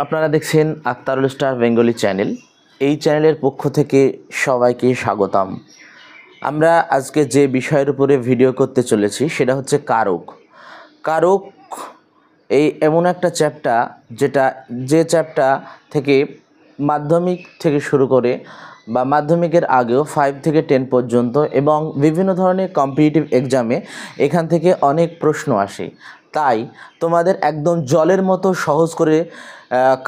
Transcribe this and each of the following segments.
আপনারা দেখছেন Aktarul star Bengali channel. এই চ্যানেলের পক্ষ থেকে সবাইকে স্বাগতম। আমরা আজকে যে বিষয়ের উপরে ভিডিও করতে চলেছি সেটা হচ্ছে কারক। কারক এই এমন একটা চ্যাপ্টার যে চ্যাপ্টার থেকে মাধ্যমিক থেকে শুরু করে বা মাধ্যমিকের আগেও 5 থেকে 10 পর্যন্ত এবং বিভিন্ন ধরনের কম্পিটিটিভ এক্সামে এখান থেকে অনেক প্রশ্ন আসে। তাই তোমাদের একদম জলের মতো সহজ করে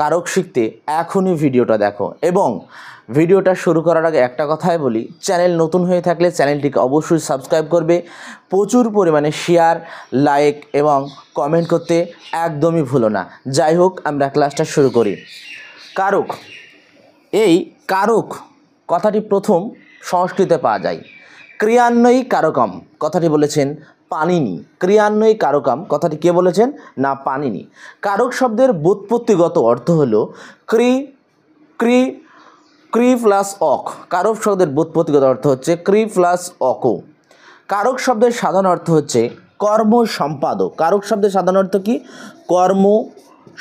কারক শিখতে এখনই ভিডিওটা দেখো। এবং ভিডিওটা শুরু করার আগে একটা কথাই বলি, চ্যানেল নতুন হয়ে থাকলে চ্যানেলটিকে অবশ্যই সাবস্ক্রাইব করবে, প্রচুর পরিমাণে শেয়ার, লাইক এবং কমেন্ট করতে একদমই ভুলো না। যাই হোক, আমরা ক্লাসটা শুরু করি। কারক, এই কারক কথাটি প্রথম সংস্কৃতে পাওয়া যায়। ক্রিয়ান্বয়ী কারকম কথাটি বলেছেন পাণিনি। ক্রিয়ান্বয়ী কারকম কথাটি কে বলেছেন? না, পাণিনি। কারক শব্দের ব্যুৎপত্তিগত অর্থ হলো ক্রি ক্রি ক্রি প্লাস অক। কারক শব্দের ব্যুৎপত্তিগত অর্থ হচ্ছে ক্রি প্লাস অক। কারক শব্দের সাধারণ অর্থ হচ্ছে কর্ম সম্পাদক। কারক শব্দের সাধারণ অর্থ কি? কর্ম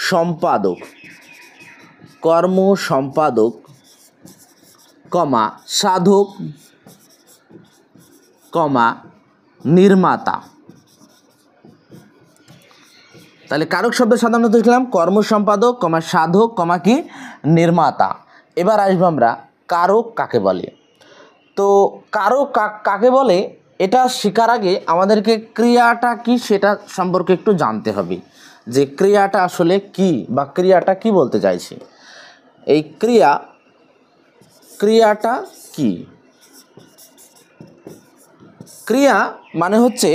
সম্পাদক। কর্ম সম্পাদক, কমা সাধক, কমা নির্মাতা। তাহলে কারক শব্দের সাধারণত দেখলাম কর্ম সম্পাদক, কমা সাধক, কমা কি নির্মাতা। এবার আসবো আমরা কারক কাকে বলে। তো কারক কাকে বলে এটা শেখার আগে আমাদেরকে ক্রিয়াটা কি সেটা সম্পর্কে একটু জানতে হবে, যে ক্রিয়াটা আসলে কি বা ক্রিয়াটা কি বলতে চাইছি। এই ক্রিয়াটা কি? ক্রিয়া মানে হচ্ছে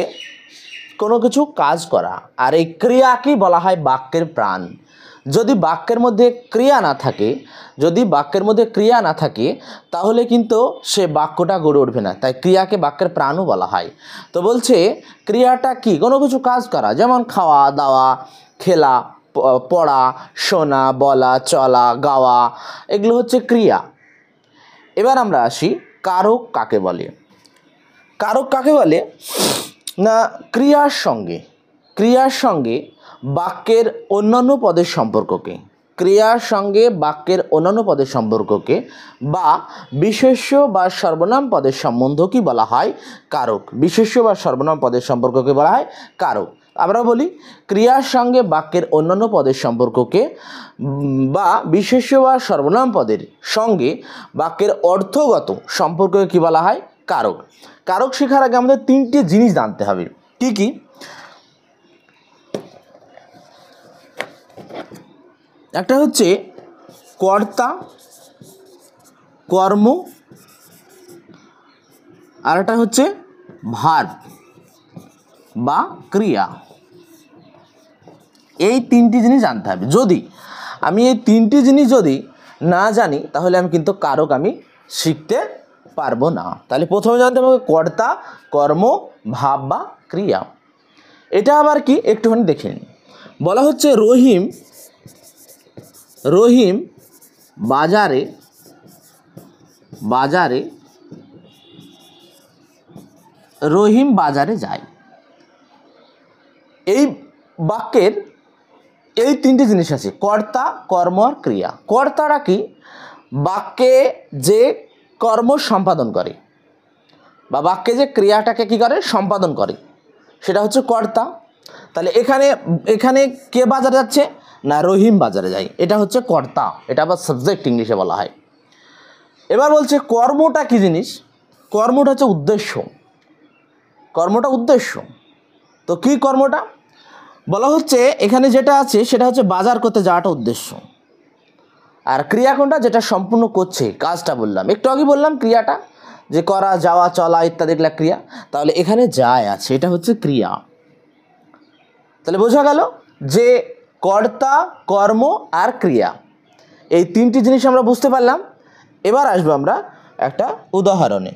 কোনো কিছু কাজ করা, আর এই ক্রিয়াকেই বলা হয় বাক্যের প্রাণ। যদি বাক্যের মধ্যে ক্রিয়া না থাকে তাহলে কিন্তু সে বাক্যটা গড়ে উঠবে না। তাই ক্রিয়াকে বাক্যের প্রাণও বলা হয়। তো বলছে ক্রিয়াটা কি? কোনো কিছু কাজ করা, যেমন খাওয়া দাওয়া, খেলা, পড়া, শোনা, বলা, চলা, গাওয়া, এগুলো হচ্ছে ক্রিয়া। এবার আমরা আসি কারক কাকে বলে। কারক কাকে বলে না, ক্রিয়ার সঙ্গে বাক্যের অন্যান্য পদের সম্পর্ককে, বা বিশেষ্য বা সর্বনাম পদের সম্বন্ধকে বলা হয় কারক। বিশেষ্য বা সর্বনাম পদের সম্পর্ককে বলা হয় কারক। আমরা বলি ক্রিয়ার সঙ্গে বাক্যের অন্যান্য পদের সম্পর্ককে বা বিশেষ্য বা সর্বনাম পদের সঙ্গে বাক্যের অর্থগত সম্পর্ককে কী বলা হয়? কারক। কারক শেখার আগে আমাদের 3টে জিনিস জানতে হবে। কি কি? একটা হচ্ছে কর্তা, কর্ম, আর একটা হচ্ছে ভার্ব বা ক্রিয়া। এই 3টি জিনিস জানতে হবে। যদি আমি এই 3টি জিনিস না জানি তাহলে আমি কিন্তু কারক শিখতে পারবো না। তাহলে প্রথমে জানতে হবে কর্তা, কর্ম, ভাব বা ক্রিয়া। এটা আবার কি একটুখানি দেখে নিন। বলা হচ্ছে রহিম বাজারে যায়। এই বাক্যের এই 3টে জিনিস আছে, কর্তা, কর্ম আর ক্রিয়া। কর্তারা কি? বাক্যে যে কর্ম সম্পাদন করে বা বাক্যে যে ক্রিয়াটাকে কি করে? সম্পাদন করে, সেটা হচ্ছে কর্তা। তাহলে এখানে কে বাজারে যাচ্ছে? না, রহিম বাজারে যায়, এটা হচ্ছে কর্তা। এটা আবার সাবজেক্ট ইংলিশে বলা হয়। এবার বলছে কর্মটা কি জিনিস? কর্মটা হচ্ছে উদ্দেশ্য। তো কি কর্মটা? বলা হচ্ছে এখানে যেটা আছে সেটা হচ্ছে বাজার করতে যাওয়াটা উদ্দেশ্য। আর ক্রিয়া কোনটা? যেটা সম্পূর্ণ করছে কাজটা বললাম, একটু আগে বললাম ক্রিয়াটা, যে করা, যাওয়া, চলা ইত্যাদি এগুলা ক্রিয়া। তাহলে এখানে যায় আছে, এটা হচ্ছে ক্রিয়া। তাহলে বোঝা গেল যে কর্তা, কর্ম আর ক্রিয়া, এই 3টি জিনিস আমরা বুঝতে পারলাম। এবার আসবো আমরা একটা উদাহরণে।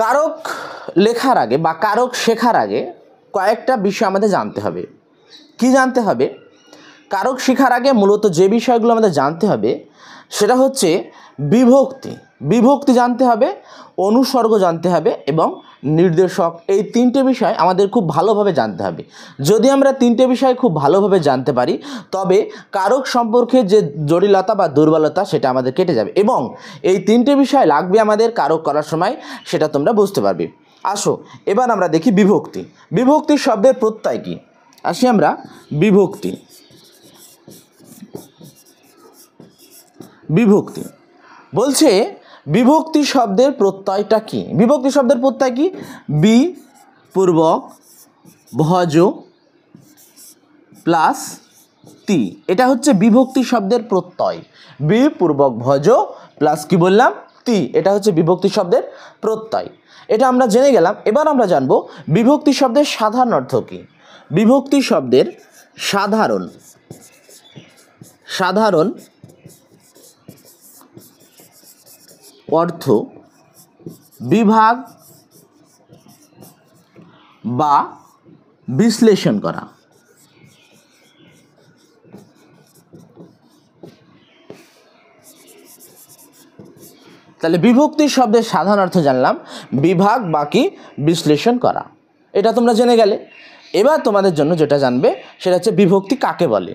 কারক লেখার আগে বা কারক শেখার আগে কয়েকটা বিষয় আমাদের জানতে হবে। কি জানতে হবে? কারক শেখার আগে মূলত যে বিষয়গুলো আমাদের জানতে হবে, সেটা হচ্ছে বিভক্তি। বিভক্তি জানতে হবে, অনুসর্গ জানতে হবে এবং নির্দেশক। এই তিনটে বিষয় আমাদের খুব ভালোভাবে জানতে হবে। যদি আমরা তিনটে বিষয় খুব ভালোভাবে জানতে পারি তবে কারক সম্পর্কে যে জটিলতা বা দুর্বলতা সেটা আমাদের কেটে যাবে এবং এই তিনটে বিষয় লাগবে আমাদের কারক করার সময়, সেটা তোমরা বুঝতে পারবে। আসো এবার আমরা দেখি বিভক্তি। বিভক্তি শব্দের প্রত্যয় কী? আসি আমরা বিভক্তি। বিভক্তি বলছে বিভক্তি শব্দের প্রত্যয়টা কি? বিভক্তি শব্দের প্রত্যয় কি? বি পূর্বক ভজ প্লাস তি, এটা হচ্ছে বিভক্তি শব্দের প্রত্যয়। বি পূর্বক ভজ প্লাস কি বললাম? তি, এটা হচ্ছে বিভক্তি শব্দের প্রত্যয়। এটা আমরা জেনে গেলাম। এবার আমরা জানবো বিভক্তি শব্দের সাধারণ অর্থ কি। বিভক্তি শব্দের সাধারণ অর্থ বিভাগ বা বিশ্লেষণ করা। তাহলে বিভক্তি শব্দের সাধারণ অর্থ জানলাম, বিভাগ বা কি বিশ্লেষণ করা, এটা তোমরা জেনে গেলে। এবার তোমাদের জন্য যেটা জানবে সেটা হচ্ছে বিভক্তি কাকে বলে।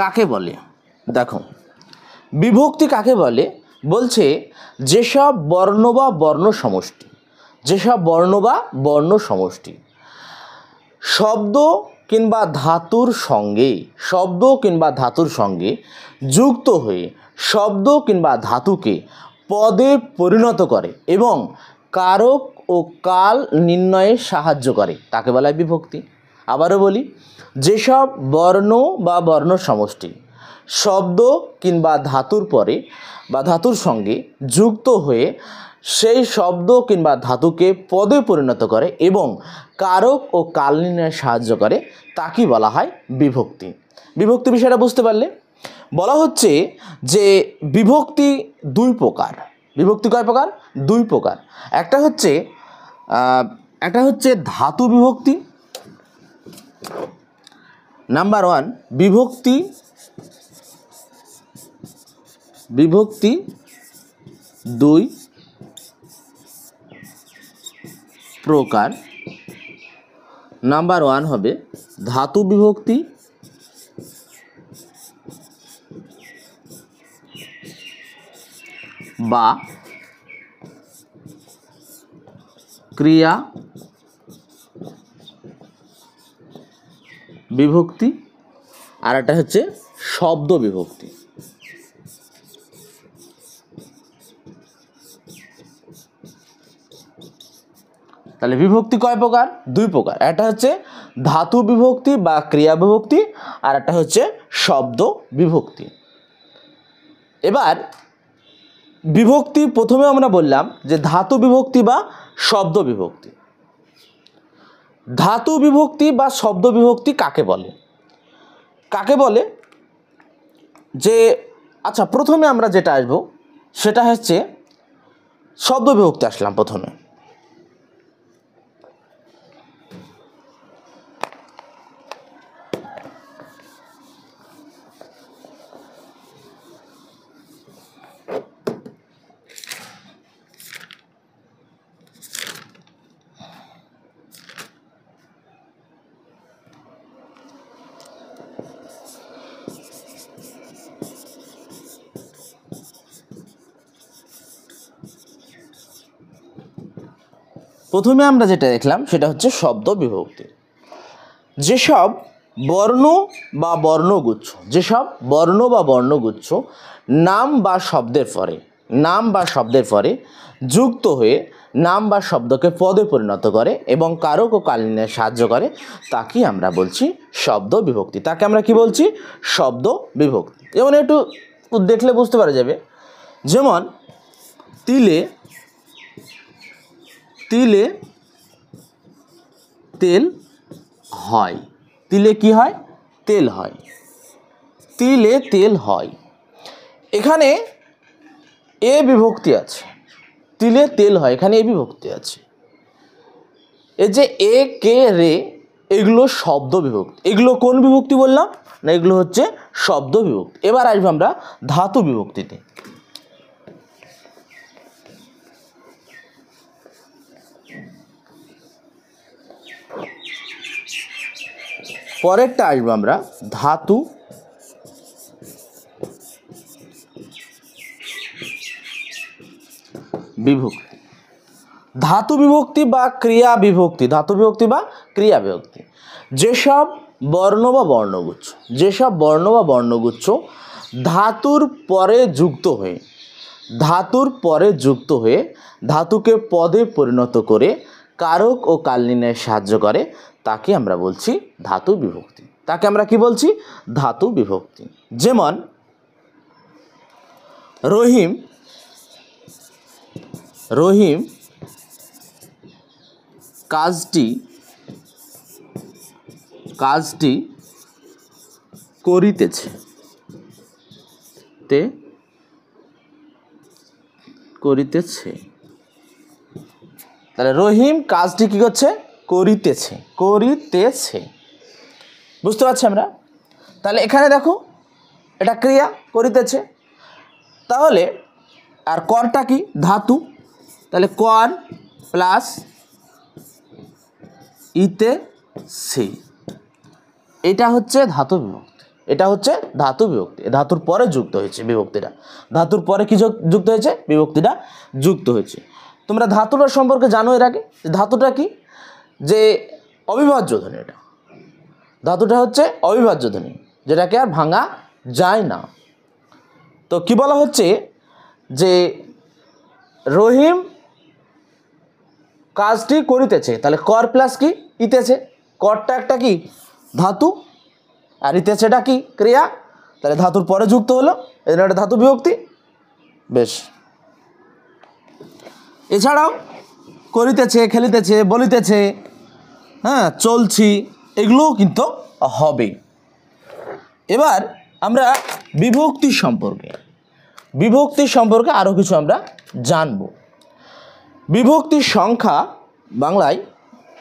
কাকে বলে দেখো, বিভক্তি কাকে বলে বলছে যেসব বর্ণ বা বর্ণ সমষ্টি, যেসব বর্ণ বা বর্ণ সমষ্টি শব্দ কিংবা ধাতুর সঙ্গে, শব্দ কিংবা ধাতুর সঙ্গে যুক্ত হয়ে শব্দ কিংবা ধাতুকে পদে পরিণত করে এবং কারক ও কাল নির্ণয়ে সাহায্য করে, তাকে বলা হয় বিভক্তি। আবারও বলি, যেসব বর্ণ বা বর্ণ সমষ্টি শব্দ কিংবা ধাতুর পরে বা ধাতুর সঙ্গে যুক্ত হয়ে সেই শব্দ কিংবা ধাতুকে পদে পরিণত করে এবং কারক ও কাল নির্ণয়ে সাহায্য করে, তাকে বলা হয় বিভক্তি। বিভক্তি বিষয়টা বুঝতে পারলে? বলা হচ্ছে যে বিভক্তি দুই প্রকার। বিভক্তি কয় প্রকার? দুই প্রকার। একটা হচ্ছে ধাতু বিভক্তি। নাম্বার ওয়ান, বিভক্তি দুই প্রকার। নাম্বার ওয়ান হবে ধাতু বিভক্তি বা ক্রিয়া বিভক্তি, আর একটা হচ্ছে শব্দ বিভক্তি। তাহলে বিভক্তি কয় প্রকার? দুই প্রকার। একটা হচ্ছে ধাতু বিভক্তি বা ক্রিয়া বিভক্তি, আর একটা হচ্ছে শব্দ বিভক্তি। এবার বিভক্তি প্রথমে আমরা বললাম যে ধাতু বিভক্তি বা শব্দ বিভক্তি। ধাতু বিভক্তি বা শব্দ বিভক্তি কাকে বলে? কাকে বলে যে, আচ্ছা প্রথমে আমরা যেটা আসবো সেটা হচ্ছে শব্দ বিভক্তি। আসলাম প্রথমে। প্রথমে আমরা যেটা দেখলাম সেটা হচ্ছে শব্দ বিভক্তি। যেসব বর্ণ বা বর্ণগুচ্ছ, যেসব বর্ণ বা বর্ণগুচ্ছ নাম বা শব্দের পরে যুক্ত হয়ে নাম বা শব্দকে পদে পরিণত করে এবং কারক ও কাল নির্ণয়ে সাহায্য করে, তাকে আমরা বলছি শব্দ বিভক্তি। তাকে আমরা কি বলছি? শব্দ বিভক্তি। যেমন একটু দেখলে বুঝতে পারা যাবে, যেমন তিলে তিলে তেল হয়, তিলে কি হয়? তেল হয়, তিলে তেল হয়। এখানে এ বিভক্তি আছে, তিলে তেল হয়, এখানে এ বিভক্তি আছে। এই যে এ কে রে এগুলো শব্দ বিভক্তি। এগুলো কোন বিভক্তি বললাম না? এগুলো হচ্ছে শব্দ বিভক্তি। এবার আসবো আমরা ধাতু বিভক্তিতে। পরেরটা আসবো আমরা ধাতু বিভক্তি। ধাতু বিভক্তি বা ক্রিয়া বিভক্তি, ধাতু বিভক্তি বা ক্রিয়া বিভক্তি, যেসব বর্ণ বা বর্ণগুচ্ছ, যেসব বর্ণ বা বর্ণগুচ্ছ ধাতুর পরে যুক্ত হয়ে, ধাতুর পরে যুক্ত হয়ে ধাতুকে পদে পরিণত করে কারক ও কাল নির্ণয়ে সাহায্য করে, তাকে আমরা বলছি ধাতু বিভক্তি। তাকে আমরা কি বলছি? ধাতু বিভক্তি। যেমন রহিম, রহিম কাজটি কাজটি করিতেছে, তে করিতেছে। তাহলে রহিম কাজটি কি করছে? করিতেছে, করিতেছে। বুঝতে পারছি আমরা? তাহলে এখানে দেখো এটা ক্রিয়া, করিতেছে। তাহলে আর করটা কি? ধাতু। তাহলে কর প্লাস ইতে সে, এটা হচ্ছে ধাতু বিভক্তি, এটা হচ্ছে ধাতু বিভক্তি। ধাতুর পরে যুক্ত হয়েছে বিভক্তিটা, ধাতুর পরে কি যুক্ত হয়েছে? বিভক্তিটা যুক্ত হয়েছে। তোমরা ধাতুটার সম্পর্কে জানো এর আগে? ধাতুটা কি? যে অবিভাজ্য ধ্বনি, এটা ধাতুটা হচ্ছে অবিভাজ্য ধ্বনি, যেটাকে আর ভাঙা যায় না। তো কি বলা হচ্ছে যে রহিম কাজটি করিতেছে, তাহলে কর প্লাস কি? ইতেছে। করটা একটা কি? ধাতু, আর ইতেছেটা কি? ক্রিয়া। তাহলে ধাতুর পরে যুক্ত হলো, এর একটা ধাতু বিভক্তি। বেশ, এছাড়াও করিতেছে, খেলিতেছে, বলিতেছে, হ্যাঁ, চলছি, এগুলোও কিন্তু হবে। এবার আমরা বিভক্তি সম্পর্কে আরও কিছু আমরা জানব। বিভক্তির সংখ্যা, বাংলায়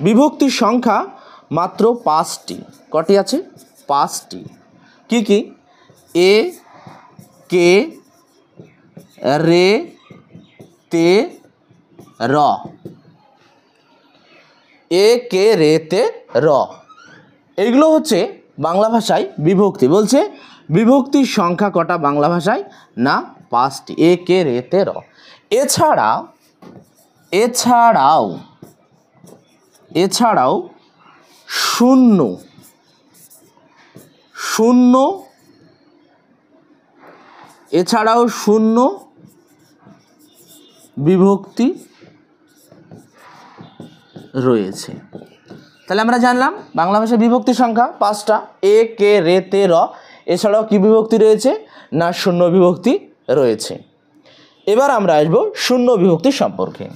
বিভক্তির সংখ্যা মাত্র 5টি। কটি আছে? 5টি। কি কি? এ, কে, রে, তে, র। এ, কে, রে, তে, র, এইগুলো হচ্ছে বাংলা ভাষায় বিভক্তি। বলছে বিভক্তির সংখ্যা কটা বাংলা ভাষায়? না, 5টি। এ, কে, রে, তে, র। এছাড়াও শূন্য বিভক্তি রয়েছে। তাহলে আমরা জানলাম বাংলা ভাষায় বিভক্তির সংখ্যা 5টা। এ, কে, রে, তে, র। এছাড়াও কি বিভক্তি রয়েছে? না, শূন্য বিভক্তি রয়েছে। এবার আমরা আসবো শূন্য বিভক্তি সম্পর্কে।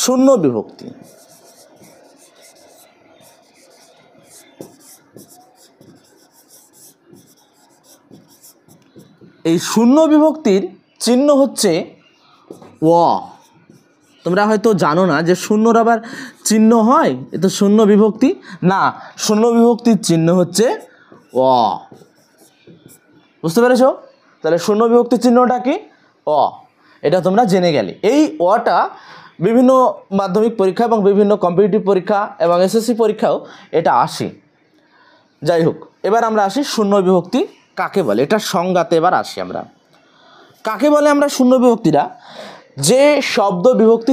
শূন্য বিভক্তি, এই শূন্য বিভক্তির চিহ্ন হচ্ছে ও। তোমরা হয়তো জানো না যে শূন্যর আবার চিহ্ন হয়, এ তো শূন্য বিভক্তি না। শূন্য বিভক্তির চিহ্ন হচ্ছে অ। বুঝতে পেরেছো? তাহলে শূন্য বিভক্তির চিহ্নটা কি? অ। এটা তোমরা জেনে গেলে। এই অটা বিভিন্ন মাধ্যমিক পরীক্ষা এবং বিভিন্ন কম্পিটিটিভ পরীক্ষা এবং এসএসসি পরীক্ষাও এটা আসে। যাই হোক, এবার আমরা আসি শূন্য বিভক্তি কাকে বলে, এটা সংজ্ঞাতে এবার আসি আমরা। কাকে বলে আমরা শূন্য বিভক্তিরা? যে শব্দ বিভক্তি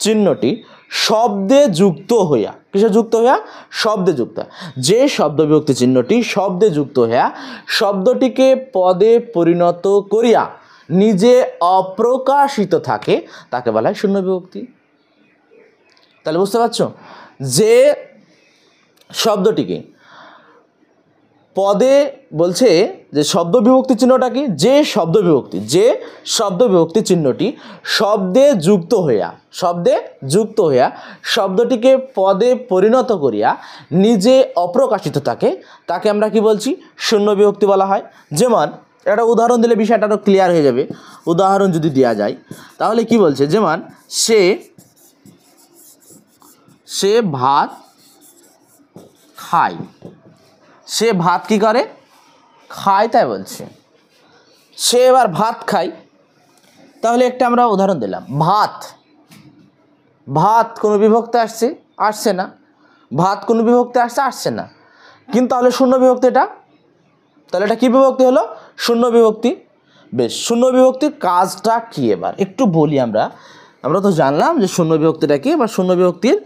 চিহ্নটি শব্দে যুক্ত হইয়া, কিসে যুক্ত হইয়া? শব্দে যুক্ত। যে শব্দ বিভক্তি চিহ্নটি শব্দে যুক্ত হইয়া শব্দটিকে পদে পরিণত করিয়া নিজে অপ্রকাশিত থাকে তাকে বলা হয় শূন্য বিভক্তি। তাহলে বুঝতে পারছো যে শব্দটিকে পদে বলছে যে শব্দ বিভক্তি চিহ্নটা কি, যে শব্দ বিভক্তি চিহ্নটি শব্দে যুক্ত হইয়া শব্দটিকে পদে পরিণত করিয়া নিজে অপ্রকাশিত থাকে তাকে আমরা কি বলছি, শূন্য বিভক্তি বলা হয়। যেমন একটা উদাহরণ দিলে বিষয়টা আরও ক্লিয়ার হয়ে যাবে। উদাহরণ যদি দেওয়া যায় তাহলে কি বলছে, যেমন সে ভাত খায়, সে ভাত কি করে, খায়, তাই বলছে। সে এবার ভাত খায়, তাহলে একটা আমরা উদাহরণ দিলাম, ভাত কোনো বিভক্তি আসছে না, ভাত কোনো বিভক্তি আসছে না, কিন্তু তাহলে শূন্য বিভক্তি, তাহলে এটা কি বিভক্তি হলো, শূন্য বিভক্তি। বেশ, শূন্য বিভক্তির কাজটা কি এবার একটু বলি। আমরা তো জানলাম যে শূন্য বিভক্তিটা কি, বা শূন্য বিভক্তির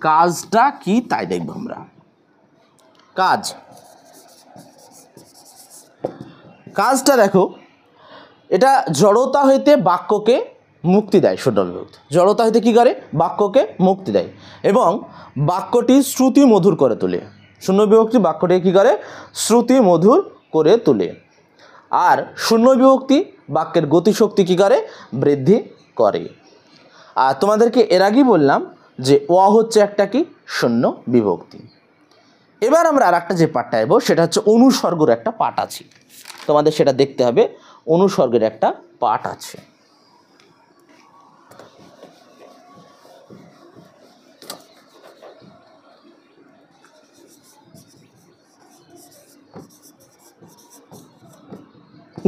কাজটা কি তাই দেখব আমরা। কাজটা দেখো, এটা জড়তা হইতে বাক্যকে মুক্তি দেয়। শূন্য বিভক্তি জড়তা হইতে কি করে, বাক্যকে মুক্তি দেয় এবং বাক্যটি শ্রুতি মধুর করে তোলে। শূন্য বিভক্তি বাক্যটি কি করে, শ্রুতি মধুর করে তোলে। আর শূন্য বিভক্তি বাক্যের গতিশক্তি কি করে, বৃদ্ধি করে। আর তোমাদেরকে এর আগেই বললাম যে হচ্ছে একটা কি, শূন্য বিভক্তি। এবার আমরা আর একটা যে পাঠটা নেব সেটা হচ্ছে অনুসর্গের একটা পাঠ আছে, তোমাদের সেটা দেখতে হবে। অনুসর্গের একটা পাঠ আছে।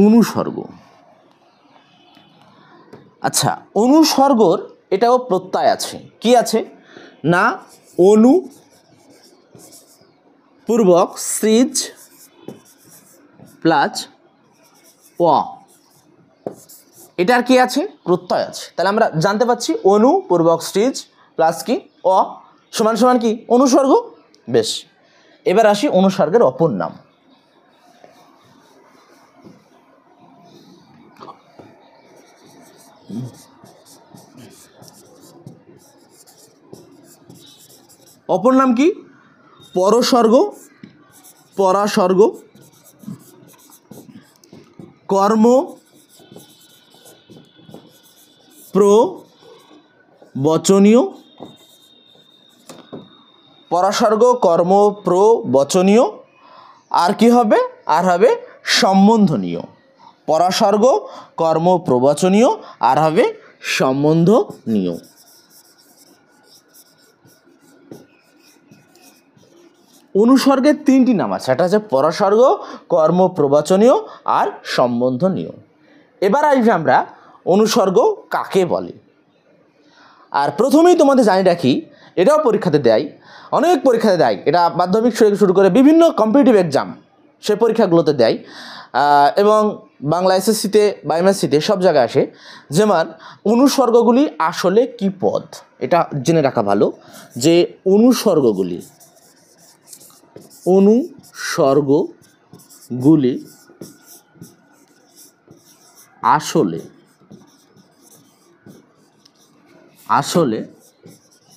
অনুসর্গ, আচ্ছা, অনুসর্গর এটাও প্রত্যয় আছে। কি আছে না, অনু পূর্বক সৃজ প্লাস এটার কি আছে, প্রত্যয় আছে। তাহলে আমরা জানতে পাচ্ছি অনু পূর্বক সৃজ প্লাস কি সমান সমান কি, অনুসর্গ। বেশ, এবার আসি অনুসর্গের অপর নাম। অপর নাম কি, পরসর্গ, পরাসর্গ, কর্ম প্রবচনীয়, পরাসর্গ, কর্ম প্রবচনীয়, আর কি হবে, আর হবে সম্বন্ধনীয়। পরাসর্গ, কর্ম প্রবচনীয়, আর হবে সম্বন্ধনীয়। অনুসর্গের তিনটি নাম আছে, এটা হচ্ছে পরাসর্গ, কর্ম প্রবচনীয় আর সম্বন্ধনীয়। এবার আসবে আমরা অনুসর্গ কাকে বলে। আর প্রথমেই তোমাদের জানি রাখি, এটাও পরীক্ষাতে দেয়, অনেক পরীক্ষাতে দেয়, এটা মাধ্যমিক থেকে শুরু করে বিভিন্ন কম্পিটিটিভ এক্সাম সে পরীক্ষাগুলোতে দেয়, এবং বাংলা এসএসসিতে বা এমএসসিতে সব জায়গায় আসে। যেমন অনুসর্গগুলি আসলে কি পদ, এটা জেনে রাখা ভালো যে অনুসর্গগুলি আসলে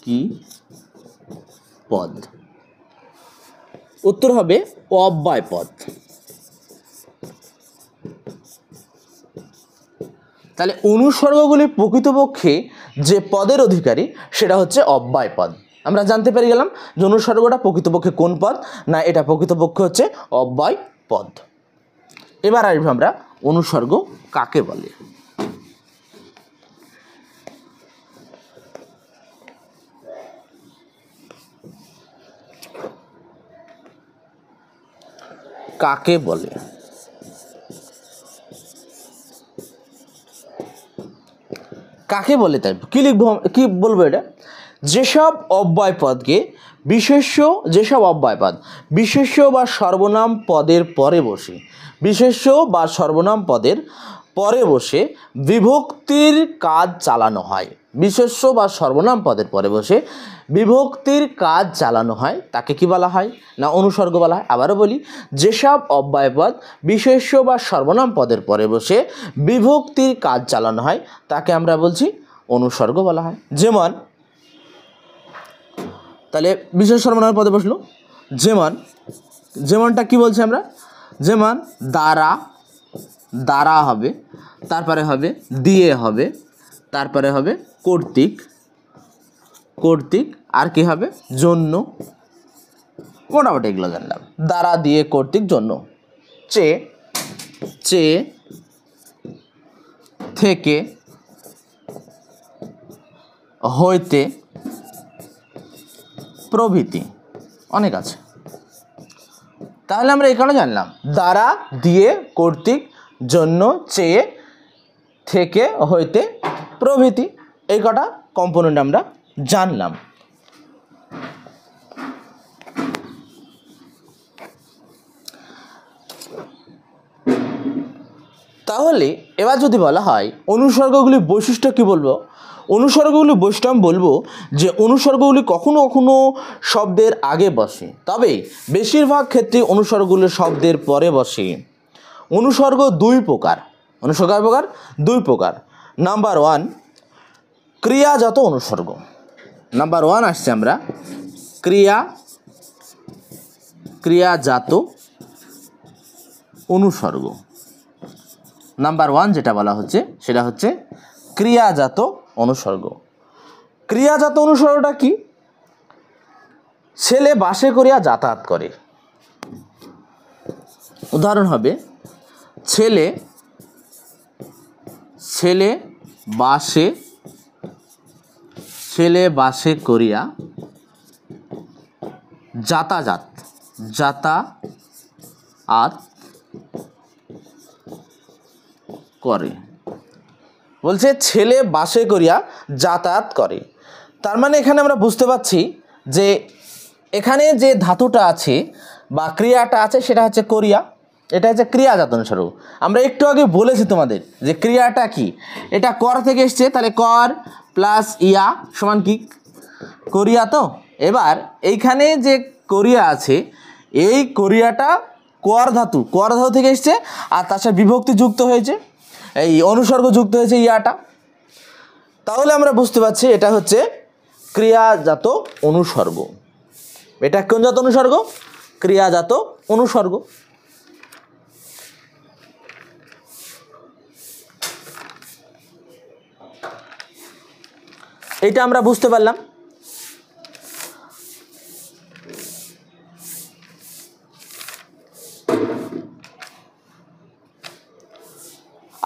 কি পদ। উত্তর হবে অব্যয় পদ। তাহলে অনুসর্গগুলি প্রকৃতপক্ষে যে পদের অধিকারী সেটা হচ্ছে অব্যয় পদ। আমরা জানতে পেরে গেলাম যে অনুসর্গটা প্রকৃতপক্ষে কোন পদ, না এটা প্রকৃতপক্ষে হচ্ছে অব্যয় পদ। এবার আসবো আমরা অনুসর্গ কাকে বলে। কাকে বলে, কাকে বলে তাই কি লিখবো, কি বলবো, এটা যেসব অব্যয় পদকে যেসব অব্যয় পদ বিশেষ্য বা সর্বনাম পদের পরে বসে, বিশেষ্য বা সর্বনাম পদের পরে বসে বিভক্তির কাজ চালানো হয়, বিশেষ্য বা সর্বনাম পদের পরে বসে বিভক্তির কাজ চালানো হয় তাকে কি বলা হয় না অনুসর্গ বলা হয়। আবারও বলি, যেসব অব্যয়পদ বিশেষ্য বা সর্বনাম পদের পরে বসে বিভক্তির কাজ চালানো হয় তাকে আমরা বলছি অনুসর্গ বলা হয়। যেমন, তাহলে বিশেষ সর্বনাম পদে বসলো, যেমনটা কি বলছি আমরা, যেমন দ্বারা, দ্বারা হবে, তারপরে হবে দিয়ে হবে, তারপরে হবে কর্তৃক, আর কি হবে জন্য। মোটামুটি এগুলো জানলাম, দ্বারা দিয়ে কর্তৃক জন্য। চেয়ে থেকে হইতে প্রভৃতি অনেক আছে। তাহলে আমরা এখানে জানলাম দ্বারা দিয়ে কর্তৃক জন্য চেয়ে থেকে হইতে প্রভৃতি, এই কটা কম্পোনেন্ট আমরা জানলাম। তাহলে এবার যদি বলা হয় অনুসর্গগুলির বৈশিষ্ট্য কি বলবো, অনুসর্গগুলির বৈশিষ্ট্য আমি বলবো যে অনুসর্গগুলি কখনো কখনো শব্দের আগে বসে, তবে বেশিরভাগ ক্ষেত্রে অনুসর্গগুলি শব্দের পরে বসে। অনুসর্গ দুই প্রকার, দুই প্রকার। নাম্বার 1 ক্রিয়াজাত অনুসর্গ। নাম্বার 1 আসছে আমরা ক্রিয়াজাত অনুসর্গ। নাম্বার 1 যেটা বলা হচ্ছে সেটা হচ্ছে ক্রিয়াজাত অনুসর্গ। ক্রিয়াজাত অনুসর্গটা কি? ছেলে বাসে করিয়া যাতায়াত করে। উদাহরণ হবে ছেলে বাসে করিয়া যাতায়াত করে। বলছে ছেলে বাসে করিয়া যাতায়াত করে, তার মানে এখানে আমরা বুঝতে পারছি যে এখানে যে ধাতুটা আছে বা ক্রিয়াটা আছে সেটা হচ্ছে করিয়া, এটা হচ্ছে ক্রিয়াজাত অনুসর্গ। আমরা একটু আগে বলেছি তোমাদের যে ক্রিয়াটা কি, এটা কর থেকে এসছে, তাহলে কর প্লাস ইয়া সমান কি করিয়া। তো এবার এইখানে যে করিয়া আছে এই করিয়াটা কর ধাতু থেকে এসছে, আর তার সাথে বিভক্তি যুক্ত হয়েছে, এই অনুসর্গ যুক্ত হয়েছে ইয়াটা। তাহলে আমরা বুঝতে পারছি এটা হচ্ছে ক্রিয়াজাত অনুসর্গ। এটা কোন জাত অনুসর্গ? ক্রিয়াজাত অনুসর্গ। এটা আমরা বুঝতে পারলাম।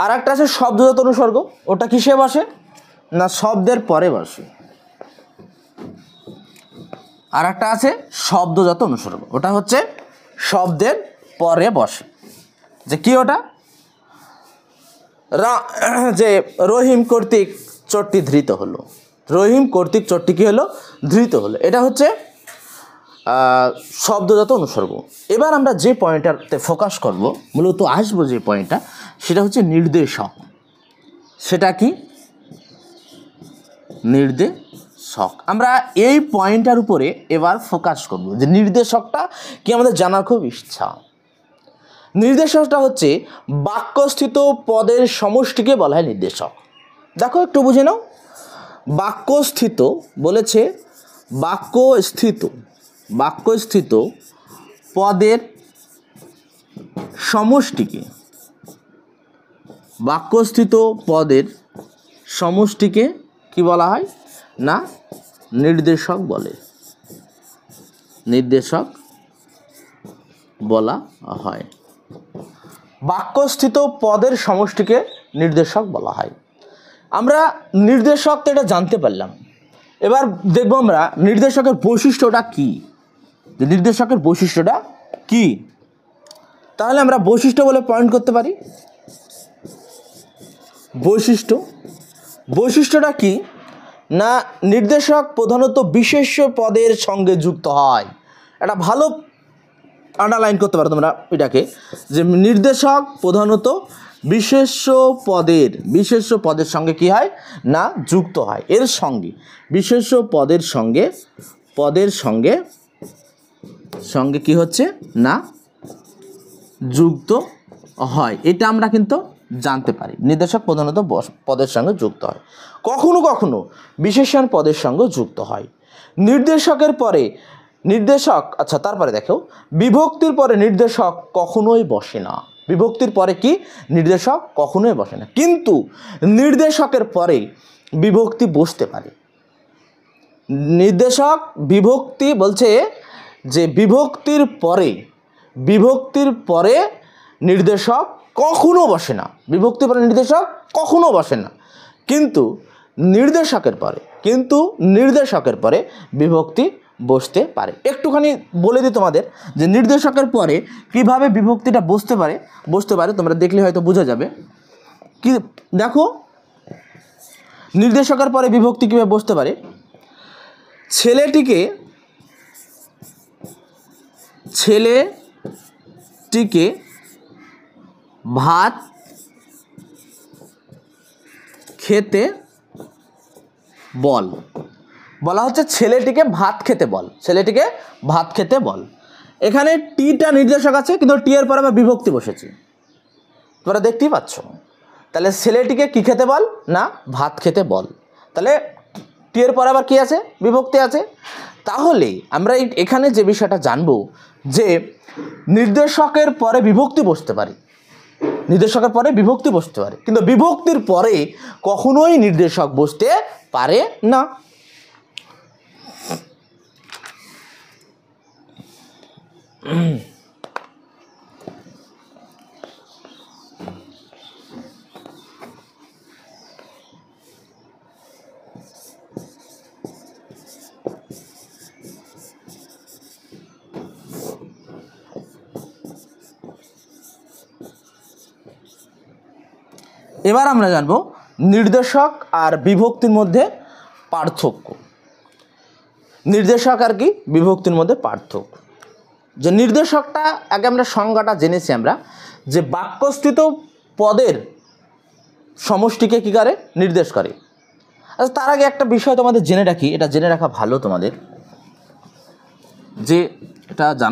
আর একটা আছে শব্দজাত অনুসর্গ, ওটা কিসে বসে না শব্দের পরে বসে। আর একটা আছে শব্দজাত অনুসর্গ, ওটা হচ্ছে শব্দের পরে বসে। যে কি ওটা, যে রহিম কর্তৃক চোরটি ধৃত হলো, রহিম কর্তৃক চোরটি কি হলো ধৃত হলো, এটা হচ্ছে শব্দজাত অনুসর্গ। এবার আমরা যে পয়েন্টটাতে ফোকাস করব, মূলত আসবো যে পয়েন্টটা, সেটা হচ্ছে নির্দেশক। সেটা কি নির্দেশক। আমরা এই পয়েন্টটার উপরে এবার ফোকাস করব যে নির্দেশকটা কি আমাদের জানার খুব ইচ্ছা। নির্দেশকটা হচ্ছে বাক্যস্থিত পদের সমষ্টিকে বলা হয় নির্দেশক। দেখো একটু বুঝে নাও, বাক্যস্থিত বলেছে, বাক্যস্থিত পদের সমষ্টিকে, বাক্যস্থিত পদের সমষ্টিকে কি বলা হয় না নির্দেশক বলে, নির্দেশক বলা হয়। বাক্যস্থিত পদের সমষ্টিকে নির্দেশক বলা হয়। আমরা নির্দেশক তো এটা জানতে পারলাম, এবার দেখবো আমরা নির্দেশকের বৈশিষ্ট্যটা কি, যে নির্দেশকের বৈশিষ্ট্যটা কি। তাহলে আমরা বৈশিষ্ট্য বলে পয়েন্ট করতে পারি। বৈশিষ্ট্যটা কি না নির্দেশক প্রধানত বিশেষ্য পদের সঙ্গে যুক্ত হয়। এটা ভালো আন্ডারলাইন করতে পারো তোমরা এটাকে, যে নির্দেশক প্রধানত বিশেষ্য পদের সঙ্গে কি হয় না যুক্ত হয়, এর সঙ্গে বিশেষ্য পদের সঙ্গে কি হচ্ছে না যুক্ত হয়, এটা আমরা কিন্তু জানতে পারি। নির্দেশক প্রধানত পদের সঙ্গে যুক্ত হয়, কখনো কখনো বিশেষণ পদের সঙ্গে যুক্ত হয়। আচ্ছা তারপরে দেখো, বিভক্তির পরে নির্দেশক কখনোই বসে না। বিভক্তির পরে কি নির্দেশক কখনোই বসে না, কিন্তু নির্দেশকের পরে বিভক্তি বসতে পারে। নির্দেশক বিভক্তি বলছে যে বিভক্তির পরে নির্দেশক কখনো বসে না, বিভক্তির পরে নির্দেশক কখনো বসে না, কিন্তু নির্দেশকের পরে বিভক্তি বসতে পারে। একটুখানি বলে দিই তোমাদের যে নির্দেশকের পরে কিভাবে বিভক্তিটা বসতে পারে তোমরা দেখলে হয়তো বোঝা যাবে। কি দেখো, নির্দেশকের পরে বিভক্তি কিভাবে বসতে পারে। ছেলেটিকে ভাত খেতে বলা হচ্ছে, ছেলেটিকে ভাত খেতে বল। এখানে টিটা নির্দেশক আছে, কিন্তু টি এর পরে আবার বিভক্তি বসেছে, তোমরা দেখতেই পাচ্ছ। তাহলে ছেলেটিকে কি খেতে বল না ভাত খেতে বল, তাহলে টি এর পরে আবার কি আছে বিভক্তি আছে। তাহলে আমরা এখানে যে বিষয়টা জানবো যে নির্দেশকের পরে বিভক্তি বসতে পারে, কিন্তু বিভক্তির পরে কখনোই নির্দেশক বসতে পারে না। এবার আমরা জানবো নির্দেশক আর বিভক্তির মধ্যে পার্থক্য। নির্দেশক আর কি বিভক্তির মধ্যে পার্থক্য। যে নির্দেশকটা আগে আমরা সংজ্ঞাটা জেনেছি আমরা, যে বাক্যস্থিত পদের সমষ্টিকে কী করে নির্দেশ করে। আচ্ছা তার আগে একটা বিষয় তোমাদের জেনে রাখি, এটা জেনে রাখা ভালো তোমাদের, যে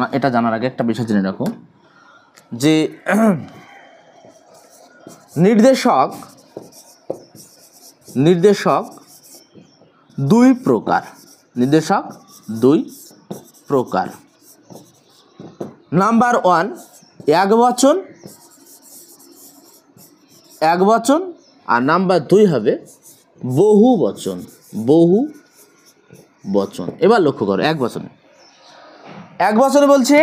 এটা জানার আগে একটা বিষয় জেনে রাখো যে নির্দেশক দুই প্রকার। নাম্বার 1 একবচন, আর নাম্বার 2 হবে বহু বচন। এবার লক্ষ্য করো, এক বচনে বলছে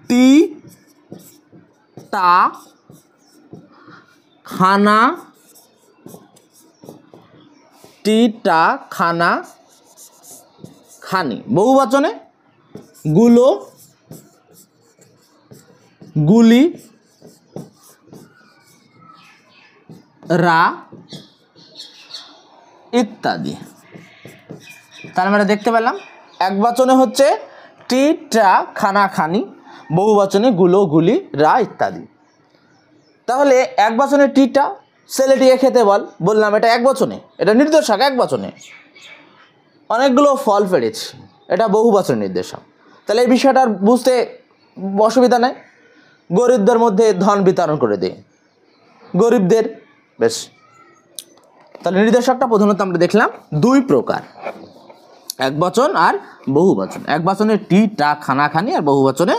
টি টা খানা, খানি। বহু বচনে গুলো, গুলি, রা ইত্যাদি। তার মানে দেখতে পেলাম এক বচনে হচ্ছে টি টা খানা খানি, বহু বচনে গুলো, গুলি, রা ইত্যাদি। তাহলে এক বচনে টিটা ছেলেটিকে খেতে বললাম, এটা এক বচনে, এটা নির্দেশক এক বচনে। অনেকগুলো ফল পেড়েছি, এটা বহু বচনের নির্দেশক। তাহলে এই বিষয়টার বুঝতে অসুবিধা নাই। গরিবদের মধ্যে ধন বিতরণ করে দেয়, গরিবদের, বেশ। তাহলে নির্দেশকটা প্রধানত আমরা দেখলাম দুই প্রকার, এক বচন আর বহু বচন। এক বচনে টি টা খানা খানি, আর বহু বচনে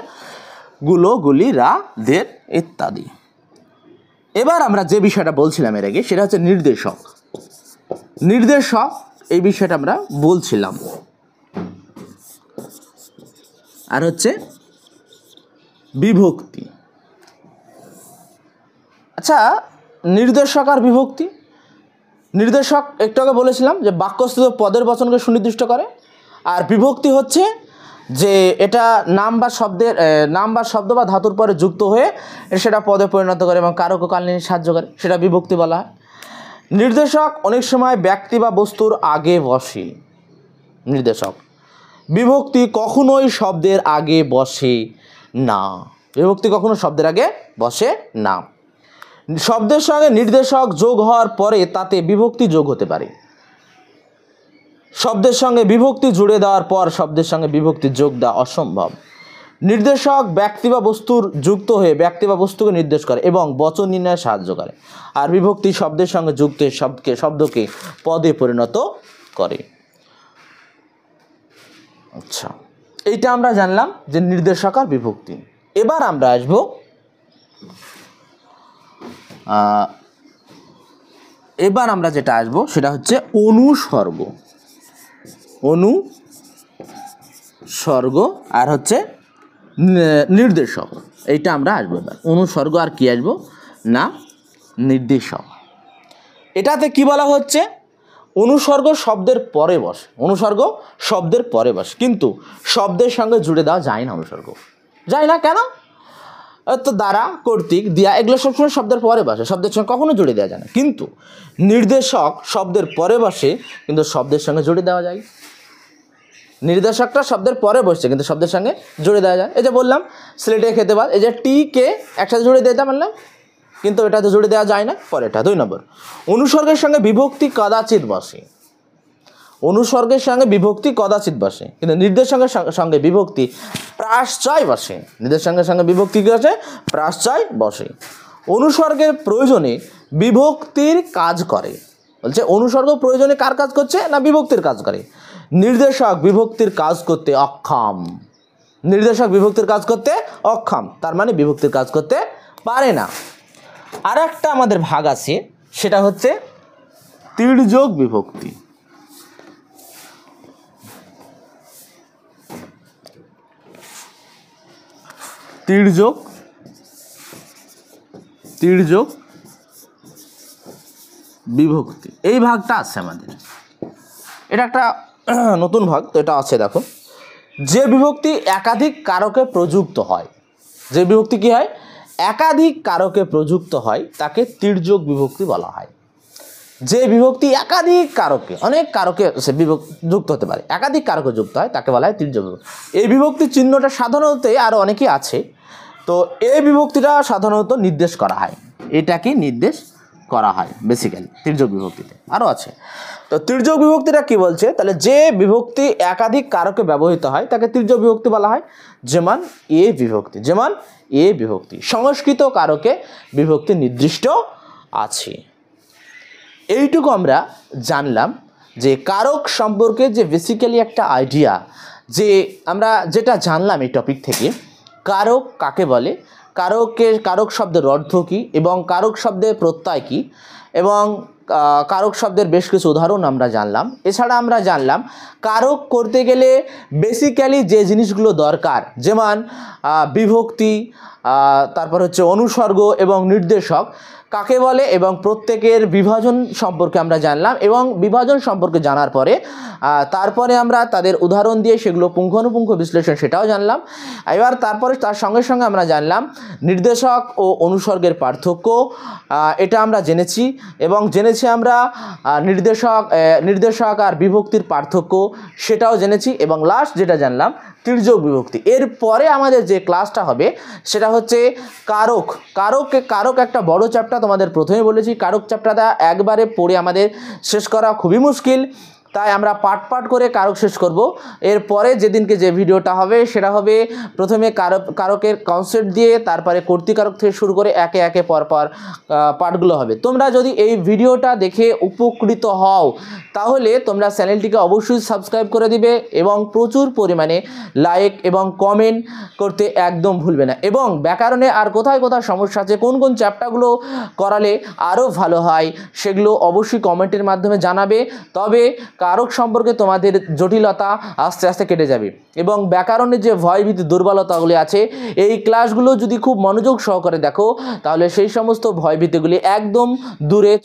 গুলো, গুলি, রা, দের ইত্যাদি। এবার আমরা যে বিষয়টা বলছিলাম এর আগে, সেটা হচ্ছে নির্দেশক, এই বিষয়টা আমরা বলছিলাম। আর হচ্ছে বিভক্তি। আচ্ছা, নির্দেশক আর বিভক্তি। নির্দেশক একটু আগে বলেছিলাম যে বাক্যস্থিত পদের বচনকে সুনির্দিষ্ট করে, আর বিভক্তি হচ্ছে যে এটা নাম বা শব্দ বা ধাতুর পরে যুক্ত হয়ে সেটা পদে পরিণত করে এবং কারক ও কালীন সাহায্য করে, সেটা বিভক্তি বলা হয়। নির্দেশক অনেক সময় ব্যক্তি বা বস্তুর আগে বসে। নির্দেশক। বিভক্তি কখনোই শব্দের আগে বসে না। বিভক্তি কখনো শব্দের আগে বসে না। শব্দের সঙ্গে নির্দেশক যোগ হওয়ার পরে তাতে বিভক্তি যোগ হতে পারে। শব্দের সঙ্গে বিভক্তি জুড়ে দেওয়ার পর শব্দের সঙ্গে বিভক্তি যোগ দেওয়া অসম্ভব। নির্দেশক ব্যক্তি বা বস্তুর যুক্ত হয়ে ব্যক্তি বা বস্তুকে নির্দেশ করে এবং বচন নির্ণয়ে সাহায্য করে, আর বিভক্তি শব্দের সঙ্গে যুক্ত হয়ে শব্দকে পদে পরিণত করে। আচ্ছা, এইটা আমরা জানলাম যে নির্দেশক আর বিভক্তি। এবার আমরা আসবো যেটা আসবো সেটা হচ্ছে অনুসর্গ। অনুসর্গ আর হচ্ছে নির্দেশক, এইটা আমরা আসবো এবার। অনুসর্গ আর কি আসবো না নির্দেশক। এটাতে কি বলা হচ্ছে, অনুসর্গ শব্দের পরে বসে, অনুসর্গ শব্দের পরে বসে, কিন্তু শব্দের সঙ্গে জুড়ে দেওয়া যায় না। অনুসর্গ যায় না কেন? তো দ্বারা, কর্তৃক, দিয়া এগুলো সবসময় শব্দের পরে বসে, শব্দের সঙ্গে কখনো জুড়ে দেওয়া যায় না। কিন্তু নির্দেশক শব্দের পরে বসে, কিন্তু শব্দের সঙ্গে জুড়ে দেওয়া যায়। নির্দেশকটা শব্দের পরে বসছে কিন্তু শব্দের সঙ্গে জুড়ে দেওয়া যায়। এই যে বললাম স্লেটে খেতে পার, এই যে টি কে একসাথে জুড়ে দিতে পারলাম, কিন্তু এটা তো জুড়ে দেওয়া যায় না। পরেরটা 2 নম্বর, অনুসর্গের সঙ্গে বিভক্তি কদাচিৎ বসে। অনুসর্গের সঙ্গে বিভক্তি কদাচিৎ বসে, কিন্তু নির্দেশকের সঙ্গে বিভক্তি প্রাশ্চয় বসে। নির্দেশকের সঙ্গে বিভক্তি কি বসে? প্রাশ্চয় বসে। অনুসর্গের প্রয়োজনে বিভক্তির কাজ করে। বলছে অনুসর্গ প্রয়োজনে কার কাজ করছে না বিভক্তির কাজ করে। নির্দেশক বিভক্তির কাজ করতে অক্ষম। নির্দেশক বিভক্তির কাজ করতে অক্ষম, তার মানে বিভক্তির কাজ করতে পারে না। আর একটা আমাদের ভাগ আছে, সেটা হচ্ছে তির্যক বিভক্তি। তির্যক বিভক্তি, এই ভাগটা আছে আমাদের। এটা একটা নতুন ভাগ, তো এটা আছে দেখো। যে বিভক্তি একাধিক কারকে প্রযুক্ত হয়, যে বিভক্তি কি হয়? একাধিক কারকে প্রযুক্ত হয়, তাকে তির্যক বিভক্তি বলা হয়। যে বিভক্তি একাধিক কারকে, অনেক কারকে সে যুক্ত হতে পারে, একাধিক কারকে যুক্ত হয়, তাকে বলা হয় তির্যক বিভক্তি। এই বিভক্তির চিহ্নটা সাধারণত আরও অনেকেই আছে, তো এই বিভক্তিটা সাধারণত নির্দেশ করা হয়, এটাকে নির্দেশ করা হয় বেসিক্যালি তির্যক বিভক্তিতে। আরও আছে। তো তির্যক বিভক্তিটা কি বলছে, তাহলে যে বিভক্তি একাধিক কারকে ব্যবহৃত হয় তাকে তির্যক বিভক্তি বলা হয়। যেমন এ বিভক্তি, যেমন এ বিভক্তি সংস্কৃত কারকে বিভক্তি নির্দিষ্ট আছে। এইটুকু আমরা জানলাম যে কারক সম্পর্কে যে বেসিক্যালি একটা আইডিয়া, যে আমরা যেটা জানলাম এই টপিক থেকে, কারক কাকে বলে, কারক শব্দের অর্থ কী, এবং কারক শব্দের প্রত্যয় কী, এবং কারক শব্দের বেশ কিছু উদাহরণ আমরা জানলাম। এছাড়া আমরা জানলাম কারক করতে গেলে বেসিক্যালি যে জিনিসগুলো দরকার, যেমন বিভক্তি, তারপর হচ্ছে অনুসর্গ এবং নির্দেশক কাকে বলে, এবং প্রত্যেকের বিভাজন সম্পর্কে আমরা জানলাম। এবং বিভাজন সম্পর্কে জানার পরে তারপরে আমরা তাদের উদাহরণ দিয়ে সেগুলো পুঙ্খানুপুঙ্খ বিশ্লেষণ সেটাও জানলাম। এবার তারপরে তার সঙ্গে সঙ্গে আমরা জানলাম নির্দেশক ও অনুসর্গের পার্থক্য, এটা আমরা জেনেছি। এবং জেনেছি আমরা নির্দেশক আর বিভক্তির পার্থক্য, সেটাও জেনেছি। এবং লাস্ট যেটা জানলাম তির্যক বিভক্তি। এরপরে আমাদের যে ক্লাসটা হবে সেটা হচ্ছে কারক একটা বড় চ্যাপ্টার, তোমাদের প্রথমে বলেছি কারক চ্যাপ্টারটা একবারে পড়ে আমাদের শেষ করা খুবই মুশকিল, তাই আমরা পার্ট করে কারক শেষ করব। এরপরে যেদিনকে যে ভিডিওটা হবে সেটা হবে প্রথমে কারকের কনসেপ্ট দিয়ে, তারপরে কর্তৃকারক থেকে শুরু করে একে একে পরপর পার্টগুলো হবে। তোমরা যদি এই ভিডিওটা দেখে উপকৃত হও তাহলে তোমরা চ্যানেলটিকে অবশ্যই সাবস্ক্রাইব করে দিবে এবং প্রচুর পরিমাণে লাইক এবং কমেন্ট করতে একদম ভুলবে না। এবং ব্যাকরণে আর কোথায় কোথায় সমস্যা আছে, কোন কোন চ্যাপ্টারগুলো করালে আরও ভালো হয়, সেগুলো অবশ্যই কমেন্টের মাধ্যমে জানাবে। তবে কারক সম্পর্কে তোমাদের জটিলতা আস্তে আস্তে কেটে যাবে। এবং ব্যাকরণের যে ভয়ভীতি দুর্বলতাগুলি আছে, এই ক্লাসগুলো যদি খুব মনোযোগ সহকারে দেখো তাহলে সেই সমস্ত ভয়ভীতিগুলি একদম দূরে